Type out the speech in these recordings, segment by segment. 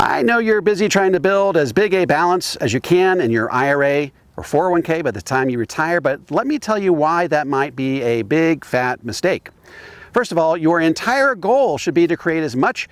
I know you're busy trying to build as big a balance as you can in your IRA or 401k by the time you retire, but let me tell you why that might be a big fat mistake. First of all, your entire goal should be to create as much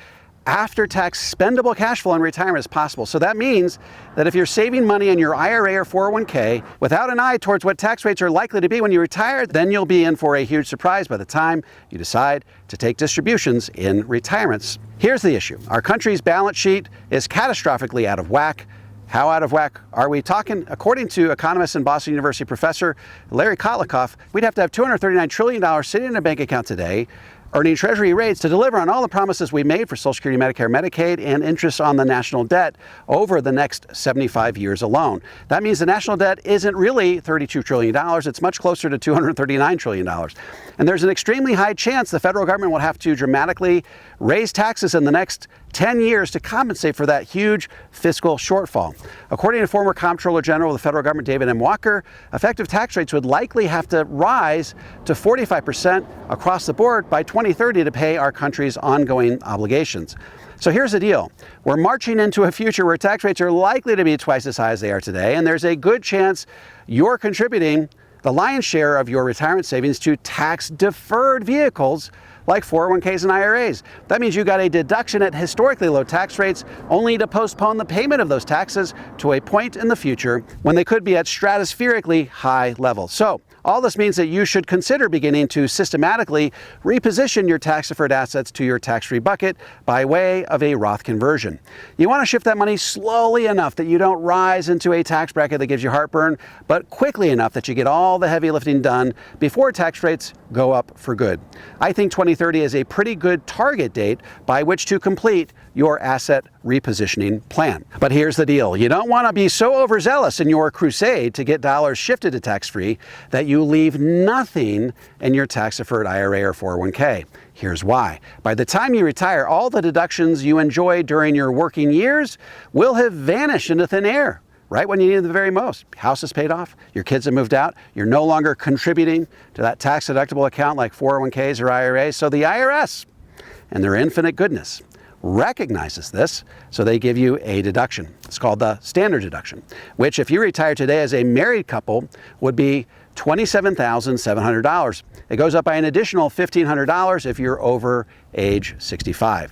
after-tax spendable cash flow in retirement as possible. So that means that if you're saving money in your IRA or 401k without an eye towards what tax rates are likely to be when you retire, then you'll be in for a huge surprise by the time you decide to take distributions in retirements. Here's the issue. Our country's balance sheet is catastrophically out of whack. How out of whack are we talking? According to economist and Boston University professor Larry Kotlikoff, we'd have to have $239 trillion sitting in a bank account today, earning Treasury rates to deliver on all the promises we made for Social Security, Medicare, Medicaid, and interest on the national debt over the next 75 years alone. That means the national debt isn't really $32 trillion. It's much closer to $239 trillion. And there's an extremely high chance the federal government will have to dramatically raise taxes in the next 10 years to compensate for that huge fiscal shortfall. According to former Comptroller General of the federal government, David M. Walker, effective tax rates would likely have to rise to 45% across the board by 2030 to pay our country's ongoing obligations. So here's the deal. We're marching into a future where tax rates are likely to be twice as high as they are today, and there's a good chance you're contributing the lion's share of your retirement savings to tax-deferred vehicles like 401ks and IRAs. That means you got a deduction at historically low tax rates only to postpone the payment of those taxes to a point in the future when they could be at stratospherically high levels. So all this means that you should consider beginning to systematically reposition your tax-deferred assets to your tax-free bucket by way of a Roth conversion. You want to shift that money slowly enough that you don't rise into a tax bracket that gives you heartburn, but quickly enough that you get all the heavy lifting done before tax rates go up for good. I think 2030 is a pretty good target date by which to complete your asset repositioning plan. But here's the deal. You don't want to be so overzealous in your crusade to get dollars shifted to tax-free that you leave nothing in your tax-deferred IRA or 401k. Here's why. By the time you retire, all the deductions you enjoyed during your working years will have vanished into thin air. Right when you need them the very most. House is paid off, your kids have moved out, you're no longer contributing to that tax-deductible account like 401ks or IRAs. So the IRS, and their infinite goodness, recognizes this, so they give you a deduction. It's called the standard deduction, which if you retire today as a married couple would be $27,700. It goes up by an additional $1,500 if you're over age 65.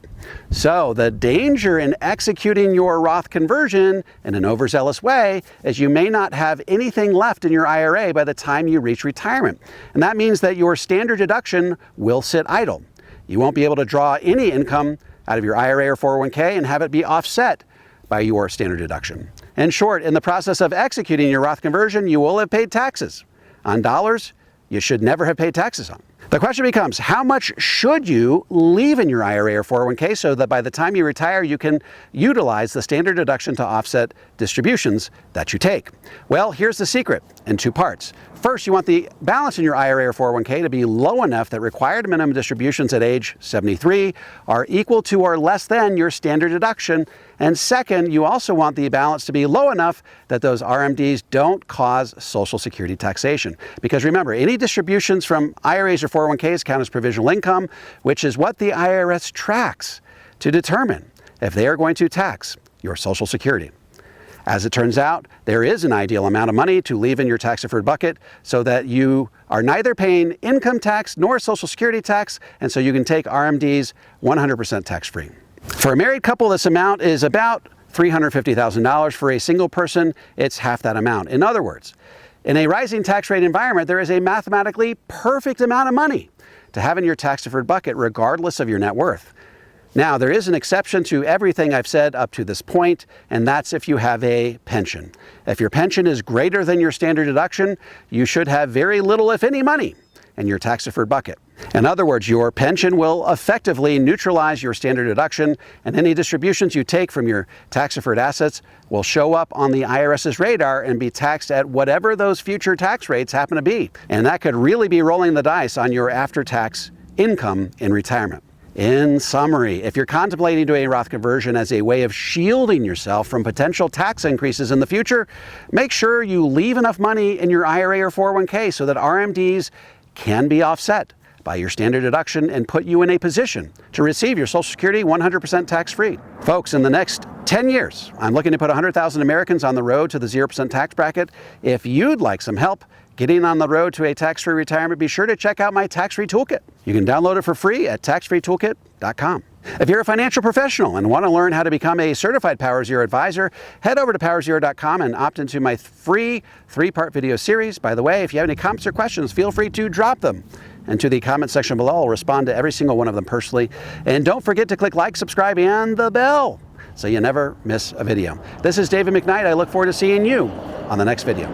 So the danger in executing your Roth conversion in an overzealous way is you may not have anything left in your IRA by the time you reach retirement. And that means that your standard deduction will sit idle. You won't be able to draw any income out of your IRA or 401k and have it be offset by your standard deduction. In short, in the process of executing your Roth conversion, you will have paid taxes on dollars you should never have paid taxes on. The question becomes, how much should you leave in your IRA or 401k so that by the time you retire, you can utilize the standard deduction to offset distributions that you take? Well, here's the secret in two parts. First, you want the balance in your IRA or 401k to be low enough that required minimum distributions at age 73 are equal to or less than your standard deduction. And second, you also want the balance to be low enough that those RMDs don't cause Social Security taxation. Because remember, any distributions from IRAs or 401ks count as provisional income, which is what the IRS tracks to determine if they are going to tax your Social Security. As it turns out, there is an ideal amount of money to leave in your tax-deferred bucket so that you are neither paying income tax nor Social Security tax, and so you can take RMDs 100% tax-free. For a married couple, this amount is about $350,000. For a single person, it's half that amount. In other words, in a rising tax rate environment, there is a mathematically perfect amount of money to have in your tax-deferred bucket regardless of your net worth. Now, there is an exception to everything I've said up to this point, and that's if you have a pension. If your pension is greater than your standard deduction, you should have very little, if any, money in your tax-deferred bucket. In other words, your pension will effectively neutralize your standard deduction, and any distributions you take from your tax-deferred assets will show up on the IRS's radar and be taxed at whatever those future tax rates happen to be. And that could really be rolling the dice on your after-tax income in retirement. In summary, if you're contemplating doing a Roth conversion as a way of shielding yourself from potential tax increases in the future, make sure you leave enough money in your IRA or 401k so that RMDs can be offset by your standard deduction and put you in a position to receive your Social Security 100% tax-free. Folks, in the next 10 years, I'm looking to put 100,000 Americans on the road to the 0% tax bracket. If you'd like some help getting on the road to a tax-free retirement, be sure to check out my tax-free toolkit. You can download it for free at taxfreetoolkit.com. If you're a financial professional and want to learn how to become a certified Power Zero advisor, head over to powerzero.com and opt into my free 3-part video series. By the way, if you have any comments or questions, feel free to drop them into the comment section below. I'll respond to every single one of them personally. And don't forget to click like, subscribe, and the bell so you never miss a video. This is David McKnight. I look forward to seeing you on the next video.